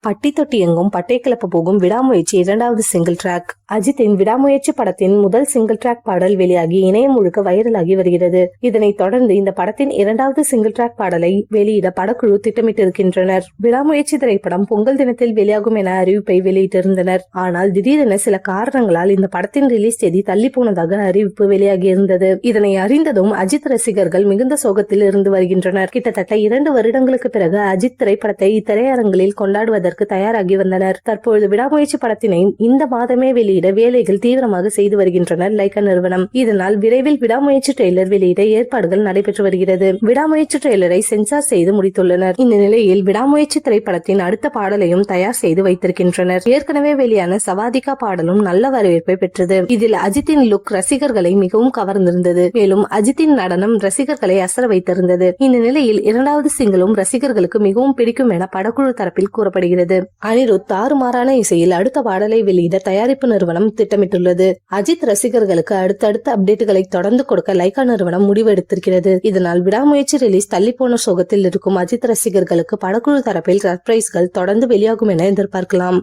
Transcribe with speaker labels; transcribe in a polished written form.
Speaker 1: பட்டி தொட்டி எங்கும் பட்டை கிளப்ப போகும் விடாமுயற்சி இரண்டாவது சிங்கிள் டிராக். அஜித்தின் விடாமுயற்சி படத்தின் முதல் சிங்கிள் டிராக் பாடல் வெளியாகி இணையம் முழுக்க வைரலாகி வருகிறது. இதனைத் தொடர்ந்து இந்த படத்தின் இரண்டாவது சிங்கிள் டிராக் பாடலை வெளியிட படக்குழு திட்டமிட்டிருக்கின்றனர். விடாமுயற்சி திரைப்படம் பொங்கல் தினத்தில் வெளியாகும் என அறிவிப்பை வெளியிட்டிருந்தனர். ஆனால் திடீரென சில காரணங்களால் இந்த படத்தின் ரிலீஸ் தேதி தள்ளி போனதாக அறிவிப்பு வெளியாகி இருந்தது. இதனை அறிந்ததும் அஜித் ரசிகர்கள் மிகுந்த சோகத்தில் இருந்து வருகின்றனர். கிட்டத்தட்ட 2 வருடங்களுக்கு பிறகு அஜித் திரைப்படத்தை திரையரங்கில் கொண்டாடுவதற்கு தயாராகி வந்தனர். தற்பொழுது விடாமுயற்சி படத்தினை இந்த மாதமே வெளியிட வேலைகள் தீவிரமாக செய்து வருகின்றனர் லைகா நிறுவனம். இதனால் விரைவில் விடாமுயற்சி ட்ரெய்லர் வெளியிட ஏற்பாடுகள் நடைபெற்று வருகிறது. விடாமுயற்சி ட்ரெய்லரை சென்சார் செய்து முடித்துள்ளனர். இந்த நிலையில் விடாமுயற்சி திரைப்படத்தின் அடுத்த பாடலையும் தயார் செய்து வைத்திருக்கின்றனர். ஏற்கனவே வெளியான சவாதிகா பாடலும் நல்ல வரவேற்பை பெற்றது. இதில் அஜித்தின் லுக் ரசிகர்களை மிகவும் கவர்ந்திருந்தது. மேலும் அஜித்தின் நடனம் ரசிகர்களை அசர வைத்திருந்தது. இந்த நிலையில் இரண்டாவது சிங்கிளும் ரசிகர்களுக்கு மிகவும் பிடிக்கும் என படக்குழு தரப்பில் கூறப்படுகிறது. அனிருத் தாறுமாறான இசையில் அடுத்த பாடலை வெளியிட தயாரிப்பு நிறுவனம் திட்டமிட்டுள்ளது. அஜித் ரசிகர்களுக்கு அடுத்தடுத்த அப்டேட்டுகளை தொடர்ந்து கொடுக்க லைகா நிறுவனம் முடிவு எடுத்திருக்கிறது. இதனால் விடாமுயற்சி ரிலீஸ் தள்ளிப்போன சோகத்தில் இருக்கும் அஜித் ரசிகர்களுக்கு படக்குழு தரப்பில் சர்ப்ரைஸ்கள் தொடர்ந்து வெளியாகும் என எதிர்பார்க்கலாம்.